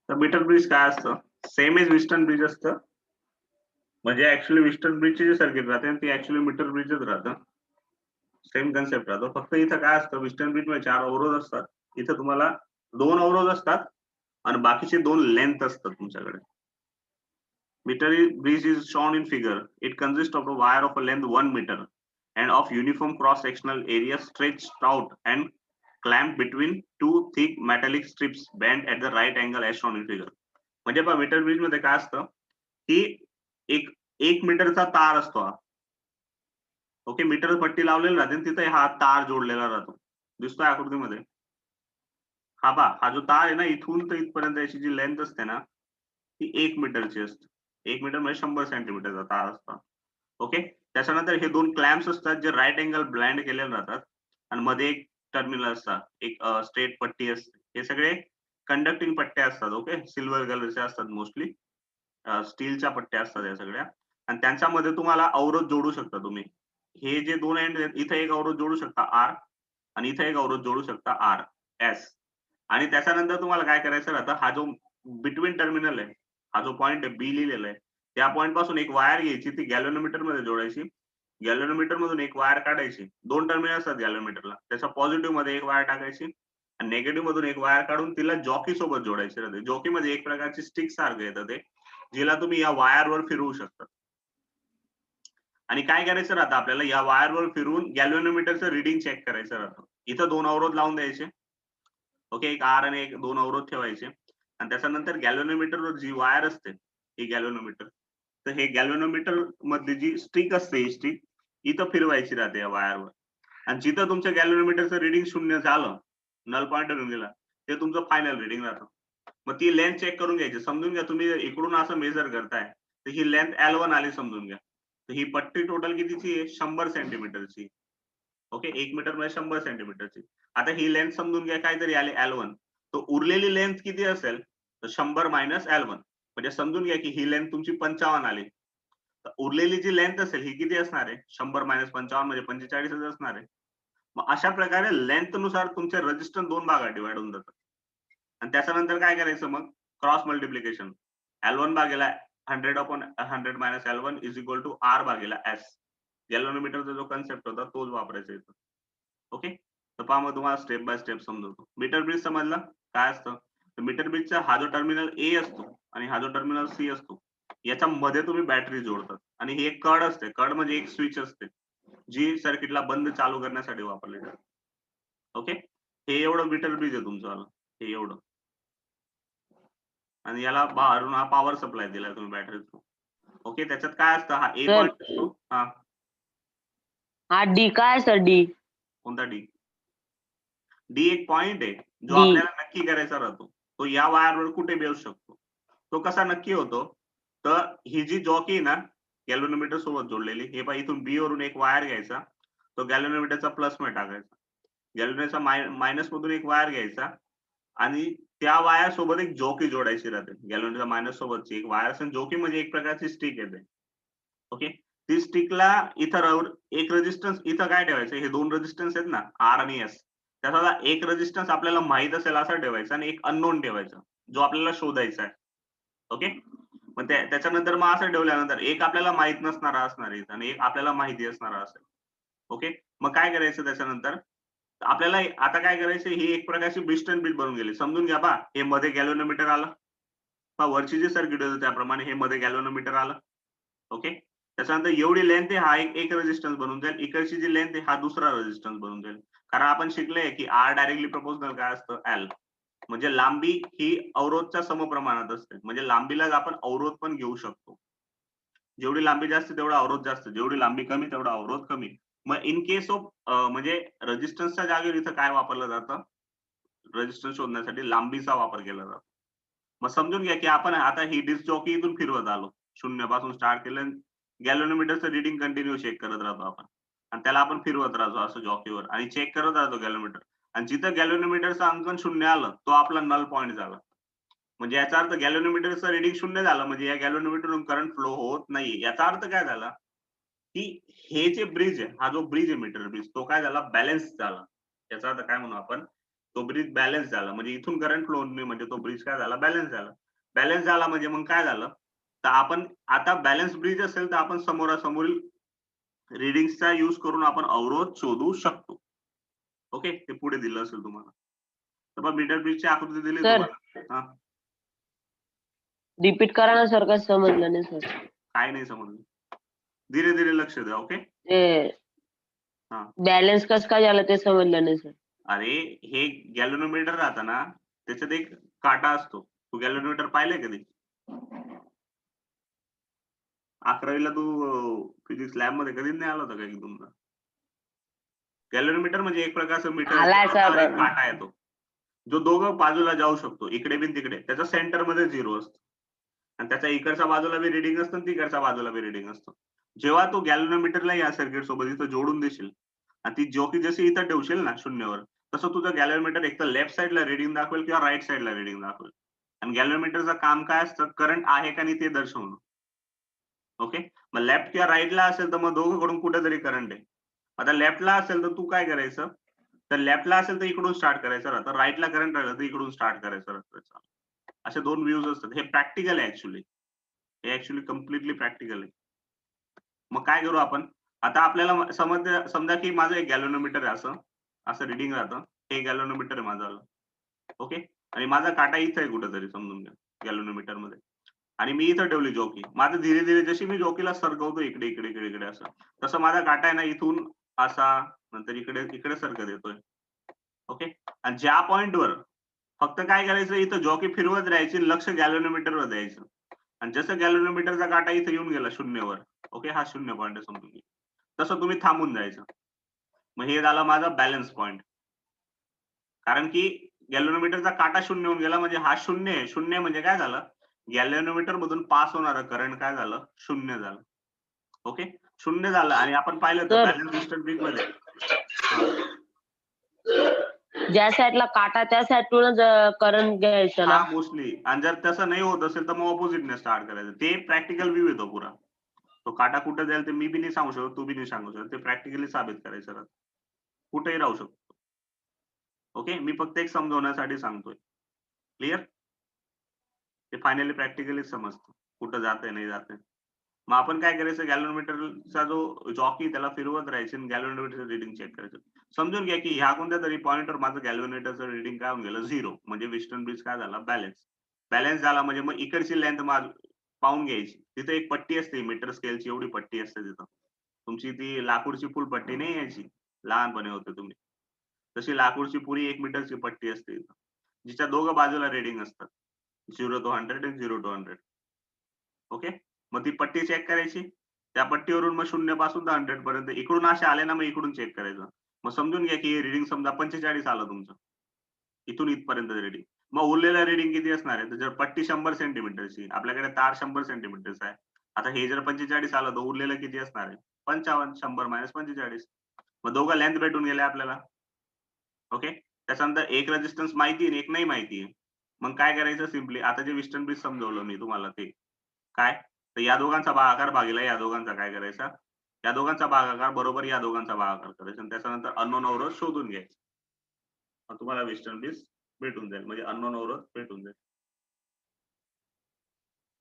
तर metre bridge काय असतं, सेम एज वेस्टर्न ब्रिज असतं. म्हणजे ऍक्च्युअली वेस्टर्न ब्रिजची जी सर्किट राहते ती ऍक्च्युअली मीटर ब्रिजच राहतं. सेम कन्सेप्ट राहतो. फक्त इथं काय असतं, वेस्टर्न ब्रिज मध्ये 4 अवरोध असतात. इथं तुम्हाला 2 अवरोध असतात आणि बाकीचे 2 लेंथ असतात तुमच्याकडे. Meter bridge is shown in figure. It consists of a wire of a length 1 meter and of uniform cross-sectional area stretched out and clamped between two thick metallic strips bent at the right angle as shown in figure. म्हणजे पहा metre bridge मध्ये काय असतं की एक 1 मीटरचा तार असतो हा. ओके, मीटर पट्टी लावलेली राहते आणि तिथे हा तार जोडलेला राहतो. दिसतोय आकृतीमध्ये? हा पहा, हा जो तार आहे ना इथून तर इथपर्यंत याची जी लेंथ असते ना ती 1 मीटरची असते. 1 मीटर म्हणजे 100 सेंटीमीटरचा तार असतो. ओके. त्याच्यानंतर हे 2 क्लॅम्प्स असतात जे राइट अँगल ब्लाइंड केलेले राहतात आणि मध्ये एक टर्मिनल असतात. एक स्ट्रेट पट्टी असते. हे सगळे कंडक्टिंग पट्ट्या असतात. ओके. सिल्वर कलरच्या असतात मोस्टली. स्टीलच्या पट्ट्या असतात या सगळ्या आणि त्यांच्यामध्ये तुम्हाला अवरोध जोडू शकता तुम्ही. हे जे 2 एंड आहेत, इथे एक अवरोध जोडू शकता आर आणि इथे एक अवरोध जोडू शकता आर, एस आणि त्याच्यानंतर तुम्हाला काय करायचं राहतं, हा जो बिटवीन टर्मिनल आहे, हा जो पॉइंट आहे बी लिहिलेला आहे, त्या पॉइंट पासून एक वायर घ्यायची, ती गॅल्व्हॅनोमीटर मध्ये जोडायची. गॅल्व्हॅनोमीटर मधून एक वायर काढायची. 2 टर्मिनल असतात गॅल्व्हॅनोमीटरला. त्याच्या पॉझिटिव्ह मध्ये एक वायर टाकायची आणि निगेटिव्ह मधून एक वायर काढून तिला जॉकी सोबत जोडायची राहते. जॉकी म्हणजे एक प्रकारची स्टिक सारखं येतं ते, जिला तुम्ही या वायरवर फिरवू शकता. आणि काय करायचं राहतं आपल्याला, या वायरवर फिरून गॅल्व्हॅनोमीटरचं रीडिंग चेक करायचं राहतं. इथं 2 अवरोध लावून द्यायचे. ओके. एक आर आणि एक 2 अवरोध ठेवायचे आणि त्याच्यानंतर गॅल्व्हॅनोमीटरवर जी वायर असते, ही गॅल्व्हॅनोमीटर. तर हे गॅल्व्हॅनोमीटर मधली जी स्टिक असते, ही स्टिक इथं फिरवायची राहते या वायरवर आणि जिथं तुमच्या गॅल्व्हॅनोमीटरचं रीडिंग 0 झालं, नल पॉइंट होऊन गेला, ते तुमचं फायनल रीडिंग राहतं. मग ती लेंथ चेक करून घ्यायची. समजून घ्या तुम्ही इकडून असं मेजर करताय, तर ही लेंथ L1 आली समजून घ्या. तर ही पट्टी टोटल कितीची आहे? 100 सेंटीमीटरची. ओके. 1 मीटर म्हणजे 100 सेंटीमीटरची. आता ही लेंथ समजून घ्या काहीतरी आली L1. तर उरलेली लेंथ किती असेल? तर 100 मायनस L1. म्हणजे समजून घ्या की ही लेंथ तुमची 55 आली. तर उरलेली जी लेंथ असेल ही किती असणार आहे? 100 मायनस 55 म्हणजे 45च असणार आहे. मग अशा प्रकारे लेंथ नुसार तुमचे रेझिस्टन्स 2 भागात डिव्हाईड होऊन जातात. आणि त्याच्यानंतर काय करायचं मग? Cross multiplication. L1 भागीला 100/100 minus L1 is equal to R भागीला S. गॅल्व्हॅनोमीटरचा जो कन्सेप्ट होता तोच वापरायचा इथं. ओके. तर पहा मग तुम्हाला स्टेप बाय स्टेप समजवतो. मीटर ब्रिज समजला काय असतं? तर मीटर ब्रिजचा हा जो टर्मिनल ए असतो आणि हा जो टर्मिनल सी असतो, याच्यामध्ये तुम्ही बॅटरी जोडतात आणि ही एक कड असते. कड म्हणजे एक स्विच असते, जी सर्किटला बंद चालू करण्यासाठी वापरली जाते. ओके. हे एवढं मीटर ब्रिज आहे तुमचं, हे एवढं. आणि याला बाहेरून हा पॉवर सप्लाय दिलाय तुम्ही बॅटरी थ्रू. ओके. त्याच्यात काय असतं, हा ए सर पॉइंट असतो. हा, हा डी काय सर डी कोणता डी? डी एक पॉइंट आहे जो डी आपल्याला नक्की करायचा राहतो. तो या वायरवर कुठे येऊ शकतो. तो कसा नक्की होतो? तर ही जी जॉकी आहे ना गॅल्व्हॅनोमीटर सोबत जोडलेली, हे पहा इथून बी वरून एक वायर घ्यायचा, तो गॅल्व्हॅनोमीटरचा प्लस मध्ये टाकायचा. गॅल्व्हॅनोमीटरचा मायनस मधून एक वायर घ्यायचा आणि त्या वायर सोबत एक जॉकी जोडायची राहते. गॅल्व्हॅनोमीटरच्या मायनस सोबतची एक वायर असेल. जॉकी म्हणजे एक प्रकारची स्टिक येते. ओके. ती स्टिकला इथं राहून एक रेझिस्टन्स इथं काय ठेवायचं, हे 2 रेझिस्टन्स आहेत ना आर आणि एस, त्याचा एक रेझिस्टन्स आपल्याला माहित असेल असा ठेवायचा आणि एक अननोन ठेवायचा, जो आपल्याला शोधायचा आहे. ओके. मग त्याच्यानंतर मग असं ठेवल्यानंतर एक आपल्याला माहित नसणारा असणार आहे आणि एक आपल्याला माहिती असणारा असेल. ओके. मग काय करायचं त्याच्यानंतर? आपल्याला आता काय करायचं, ही एक प्रकारची ब्रिस्टन ब्रिज बनून गेली. समजून घ्या पहा, हे मध्ये गॅल्व्हॅनोमीटर आलं. पहा वरची जी सर्किट होती त्याप्रमाणे हे मध्ये गॅल्व्हॅनोमीटर आलं. ओके. त्याच्यानंतर एवढी लेंथ आहे, हा एक रेझिस्टन्स बनून जाईल. इकडची जी लेंथ आहे हा दुसरा रेझिस्टन्स बनून जाईल. कारण आपण शिकलोय की आर डायरेक्टली प्रोपोर्शनल काय असतं? एल. म्हणजे लांबी ही अवरोधच्या समप्रमाणात असते. म्हणजे लांबीलाच आपण अवरोध पण घेऊ शकतो. जेवढी लांबी जास्त तेवढा अवरोध जास्त, जेवढी लांबी कमी तेवढा अवरोध कमी. मग इन केस ऑफ म्हणजे रेझिस्टन्सच्या जागेवर इथं काय वापरलं जातं? रेझिस्टन्स शोधण्यासाठी लांबीचा वापर केला जातो. मग समजून घ्या की आपण आता ही डिस्क जॉकी इथून फिरवत आलो. 0 पासून स्टार्ट केलं. गॅल्व्हॅनोमीटरचं रीडिंग कंटिन्यू चेक करत राहतो आपण आणि त्याला आपण फिरवत राहतो असं जॉकीवर आणि चेक करत राहतो गॅल्व्हॅनोमीटर आणि जिथं गॅल्व्हॅनोमीटरचं अंकन 0 आलं, तो आपला नल पॉइंट झाला. म्हणजे याचा अर्थ गॅल्व्हॅनोमीटरचं रीडिंग 0 झालं म्हणजे या गॅल्व्हॅनोमीटरवरून करंट फ्लो होत नाहीये. याचा अर्थ काय झाला, की हे जे ब्रिज आहे, हा जो ब्रिज आहे मीटर ब्रिज, तो काय झाला? बॅलन्स झाला. याचा अर्थ काय म्हणू आपण, तो ब्रिज बॅलन्स झाला म्हणजे इथून करंट फ्लो नाही म्हणजे तो ब्रिज काय झाला बॅलन्स झाला. बॅलन्स झाला म्हणजे मग काय झालं तर आपण आता बॅलन्स ब्रिज असेल तर आपण समोरासमोरील रिडिंग्सचा यूज करून आपण अवरोध शोधू शकतो. ओके ते पुढे दिलं असेल तुम्हाला. तर मग मीटर ब्रिजची आकृती दिली सर. तुम्हाला. हा रिपीट करा ना सर, कसं समजलं नाही सर. काय नाही समजलं. धीरे धीरे लक्ष द्या. ओके ते हा बॅलन्स कसं काय झालं ते समजलं नाही सर. अरे हे गॅल्व्हनोमीटर राहतं ना त्याच्यात एक काटा असतो. तू गॅल्व्हनोमीटर पाहिलंय कधी? 11वीला तू फिजिक्स लॅब मध्ये कधीच नाही आला होता का तुमचा? गॅल्व्हनोमीटर म्हणजे एक प्रकारचं मीटर आलाय सर. एक काटा येतो जो दोघं बाजूला जाऊ शकतो इकडे बिन तिकडे. त्याचा सेंटर मध्ये 0 असतो आणि त्याच्या इकडच्या बाजूला बी रिडिंग असतं आणि तिकडच्या बाजूला बी रिडिंग असतं. जेव्हा तू गॅल्व्हनोमीटरला या सर्किट सोबत इथं जोडून देशील आणि ती जोकी जशी इथं ठेवशील ना शून्यावर तसं तुझं गॅल्व्हनोमीटर एक तर लेफ्ट साईडला रिडिंग दाखवेल किंवा राईट साईडला रिडिंग दाखवेल. आणि गॅल्व्हनोमीटरचं काम काय असतं करंट आहे का नाही ते दर्शवणं. ओके मग लेफ्ट किंवा राईटला असेल तर मग दोघंकडून कुठेतरी करंट आहे. आता लेफ्टला असेल तर तू काय करायचं तर लेफ्टला असेल तर इकडून स्टार्ट करायचं राहतं. राईटला करंट राहिलं तर इकडून स्टार्ट करायचं राहतं. असे दोन व्ह्यूज असतात. हे प्रॅक्टिकल आहे ऍक्च्युली. हे ऍक्च्युली कम्प्लिटली प्रॅक्टिकल आहे. मग काय करू आपण आता आपल्याला समजा की माझं एक गॅल्व्हनोमीटर आहे असं रिडिंग राहतं. हे गॅल्व्हनोमीटर आहे माझं. ओके आणि माझा काटा इथं आहे कुठेतरी समजून घ्या गॅल्व्हनोमीटर मध्ये आणि मी इथं ठेवली जॉकी. माझं धीरे धीरे जशी मी जॉकीला सरकवतो इकडे इकडे इकडे इकडे असं तसं माझा काटा आहे ना इथून असा नंतर इकडे इकडे सरकत येतोय. ओके आणि ज्या पॉइंटवर फक्त काय करायचं इथं जॉकी फिरवत राहायची लक्ष गॅल्व्हनोमीटरवर द्यायचं आणि जसं गॅल्व्हनोमीटरचा काटा इथं येऊन गेला शून्यावर. ओके हा 0 पॉईंट आहे समजून घ्या. तसं तुम्ही थांबून जायचं. मग हे झालं माझा बॅलन्स पॉईंट. कारण की गॅल्व्हनोमीटरचा काटा 0 होऊन गेला म्हणजे हा 0 आहे. 0 म्हणजे काय झालं गॅल्व्हनोमीटर मधून पास होणारं करंट काय झालं 0 झालं. ओके 0 झालं आणि आपण पाहिलं तर सर. बॅलन्स डिस्टन्स ब्रिज मध्ये ज्या साईडला काटा त्या साईडूनच करंट घ्यायचं ना. हा मोस्टली आणि जर तसं नाही होत असेल तर मग ऑपोजिटने स्टार्ट करायचं. ते प्रॅक्टिकल व्ह्यू येतो पुरा. तो काटा कुठे जाईल ते मी बी नाही सांगू शकत तू बी नाही सांगू शकत. ते प्रॅक्टिकली साबित करायचं राहतं. कुठेही राहू शकतो. ओके मी फक्त एक समजवण्यासाठी सांगतोय. क्लिअर? ते फायनली प्रॅक्टिकली समजतं कुठं जातंय नाही जातंय. मग आपण काय करायचं गॅल्व्हनोमीटरचा जो जॉकी त्याला फिरवत राहायचं आणि गॅल्व्हनोमीटरचं रिडिंग चेक करायचं. समजून घ्या की ह्या कोणत्या तरी पॉइंटवर माझं गॅल्व्हनोमीटरचं रिडिंग काय होऊन गेलं 0 म्हणजे विस्टर्न ब्रिज काय झाला बॅलन्स. बॅलन्स झाला म्हणजे मग इकडची लेंथ पाहून घ्यायची. तिथे एक पट्टी असते मीटर स्केलची एवढी पट्टी असते तिथं. तुमची ती लाकूडची फुल पट्टी नाही यायची लहानपणी होते तुम्ही. तशी लाकूडची पुरी 1 मीटरची पट्टी असते इथं. जिच्या दोघं बाजूला रिडिंग असतात. 0 to 100 आणि 0 to 100. ओके मग ती पट्टी चेक करायची. त्या पट्टीवरून मग 0 पासून तर 100 पर्यंत इकडून असे आले ना मग इकडून चेक करायचं. मग समजून घ्या की रिडिंग समजा 45 आलं तुमचं. इथून इथपर्यंत रिडिंग. मग उरलेलं रिडिंग किती असणार आहे? तर जर पट्टी 100 सेंटीमीटरची आपल्याकडे तार 100 सेंटीमीटरचा आहे. आता हे जर 45 आलं तर उरलेलं किती असणार आहे? 55 100 - 45. मग दोघं लेंथ भेटून गेले आपल्याला. ओके त्याच्यानंतर एक रेझिस्टन्स माहिती आहे एक नाही माहिती आहे. मग काय करायचं सिम्पली आता जे वेस्टर्न ब्रिज समजवलं मी तुम्हाला ते काय तर या दोघांचा भागाकार भागीला या दोघांचा काय करायचा या दोघांचा भागाकार बरोबर या दोघांचा भागाकार करायचा आणि त्याच्यानंतर अननोन अवरोध शोधून घ्यायचा. मग तुम्हाला वेस्टर्न ब्रिज भेटून जाईल म्हणजे अननोन अवरोध भेटून जाईल.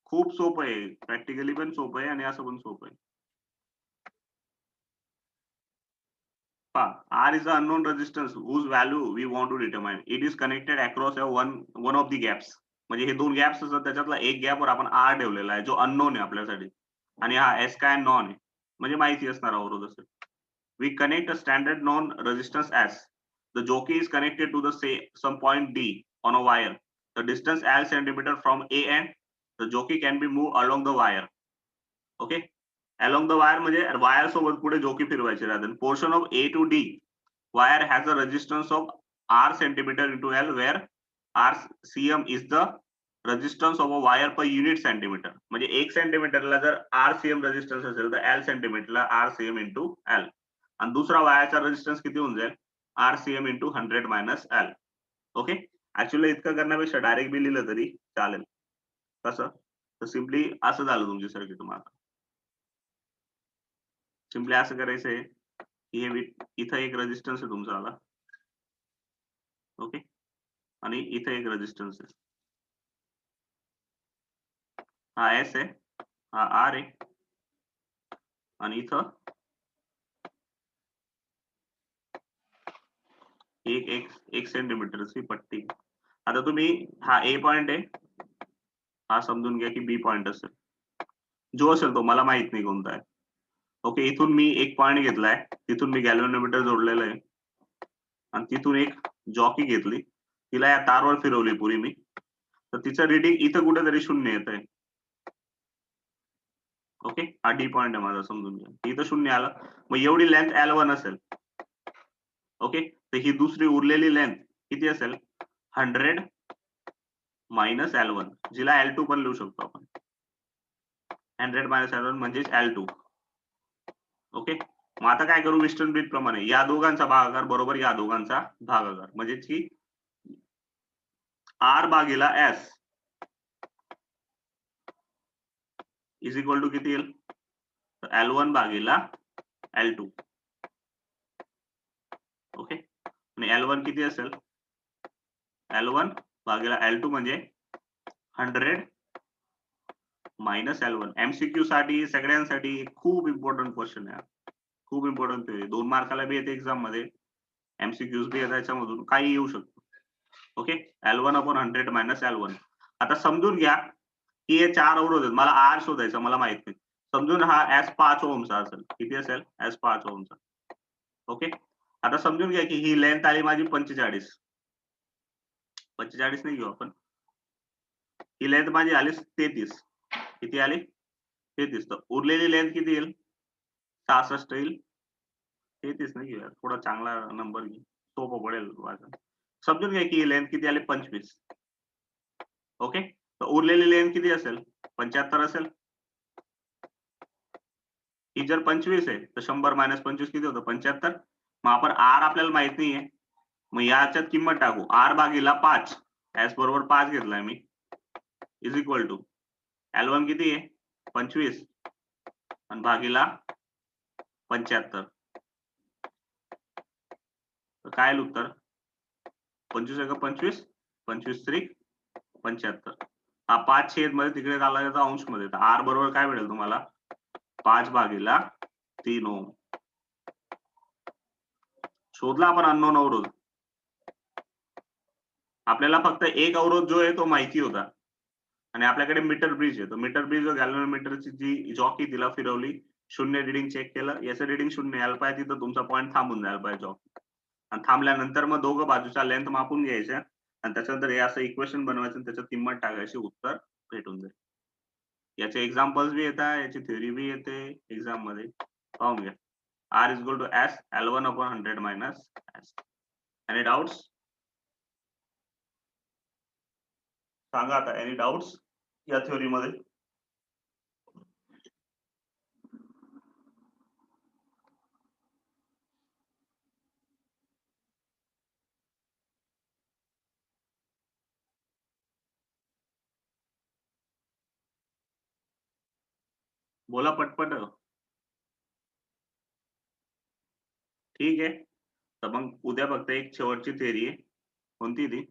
खूप सोपं आहे. प्रॅक्टिकली पण सोपं आहे आणि असं पण सोपं आहे. R is the unknown resistance whose value we want to determine. It is connected across one of the gaps. म्हणजे हे दोन गॅप्स असतात त्याच्यातला एक गॅपवर आपण R ठेवलेला आहे जो अननोन आहे आपल्यासाठी आणि हा S काय नॉन आहे म्हणजे माहिती असणार अवरोध असेल. We connect a standard non resistance as the jockey is connected to the some point D on a wire. The distance L centimeter from A and the jockey can be moved along the wire. Okay. Along the wire म्हणजे wire सोबत पुढे जोकी फिरवायची राहते. Portion of A to D wire has a resistance of R centimeter into L where RCM is the resistance of a wire per unit centimeter. म्हणजे 1 सेंटीमीटरला जर RCM resistance असेल तर L सेंटीमीटरला RCM into L आणि दुसरा वायरचा resistance किती होऊन जाईल RCM into 100 minus L. Okay actually इतकं करण्यापेक्षा डायरेक्ट बी लिहिलं तरी चालेल. कसं तर सिम्पली असं झालं तुमची सर्किट. तुम्हाला सिम्पली असं करायचंय की हे इथं एक रेजिस्टन्स आहे तुमचा आला ओके, आणि इथं एक रेजिस्टन्स आहे, हा एस आहे, हा आर आहे, आणि इथं एक सेंटीमीटरची पट्टी. आता तुम्ही हा ए पॉइंट आहे, हा समजून घ्या की बी पॉइंट असेल, जो असेल तो मला माहित नाही कोणता आहे. ओके, इथून मी एक पॉइंट घेतलाय, तिथून मी गॅल्व्हनोमीटर जोडलेलं आहे, आणि तिथून एक जॉकी घेतली, तिला या तारवर फिरवली पुरी मी, तर तिचं रिडिंग इथं कुठेतरी 0 येत आहे. ओके, हा डी पॉइंट आहे माझा, समजून घ्या. इथं 0 आलं, मग एवढी लेंथ L1 असेल. ओके, तर ही दुसरी उरलेली लेंथ किती असेल? 100 मायनस L1, जिला L2 पण लिहू शकतो आपण. 100 मायनस L1 म्हणजेच L2. ओके, मग आता काय करू? वेस्टर्न ब्रिज प्रमाणे या दोघांचा भागाकार बरोबर या दोघांचा भागाकार, म्हणजे की R भागीला S इज इक्वल टू किती येईल? L1 भागीला L2. ओके, आणि L1 किती असेल? L1 भागीला L2 म्हणजे 100 मायनस L1. MCQ साठी सगळ्यांसाठी खूप इम्पॉर्टंट क्वेश्चन आहे, खूप इम्पॉर्टंट आहे. 2 मार्काला बी येते एक्झाम मध्ये, MCQs बी येतात, त्याच्यामधून काही येऊ शकतो. Okay, L1 upon 100 minus L1. आता समजून घ्या की हे 4 अवरोध आहेत, मला R शोधायचा, मला माहित नाही. समजून हा S 5 ओहमचा असेल. किती असेल? S 5 ओहमचा. ओके, आता समजून घ्या की ही लेंथ आली माझी 45. 45 नाही घेऊ आपण, ही लेंथ माझी आली 33. किती आली? 33. तर उरलेली लेंथ किती येईल? 66 येईल. 33 नाही घेऊया, थोडा चांगला नंबर घेऊ, सोपं पडेल वाचायला. समजून घ्या की ही लेंथ किती आली? 25. ओके, तर उरलेली लेंथ किती असेल? 75 असेल. ही जर 25 आहे तर 100 मायनस 25 किती होतं? 75. मग आपण R आपल्याला माहित नाहीये, मग याच्यात किंमत टाकू. R भागीला 5, S बरोबर 5 घेतलाय मी, इज इक्वल टू L1 किती आहे? 25 आणि भागीला 75. तर काय आलं उत्तर? 25 एका 25, 25 त्रिक 75. हा 5 छेद मध्ये तिकडे आला त्याचा अंश मध्ये, तर R बरोबर काय मिळेल तुम्हाला? 5 भागीला 3 ओहम. शोधला आपण अननोन अवरोध. आपल्याला फक्त एक अवरोध जो आहे तो माहिती होता, आणि आपल्याकडे मीटर ब्रिज आहे. तर मीटर ब्रिज व गॅल्व्हनोमीटरची जी जॉकी तिला फिरवली, 0 रिडिंग चेक केलं, याचं रिडिंग 0 यायला पाहिजे, तिथं तुमचा पॉईंट थांबून जायला पाहिजे जॉकी, आणि थांबल्यानंतर मग दोघं बाजूच्या लेंथ मापून घ्यायच्या, आणि त्याच्यानंतर हे असं इक्वेशन बनवायचं आणि त्याच्यात किंमत टाकायची, उत्तर भेटून जाईल. याचे एक्झाम्पल्स बी येतात, याची थेअरी बी येते एक्झाम मध्ये, पाहून घ्या. R is equal to S L1 upon 100 minus S. Any doubts? सांगा आता, एनी डाउट्स या थ्योरी मध्ये? बोला पटपट. ठीक आहे, तर मग उद्या फक्त एक शेवटची थेअरी आहे. कोणती ती?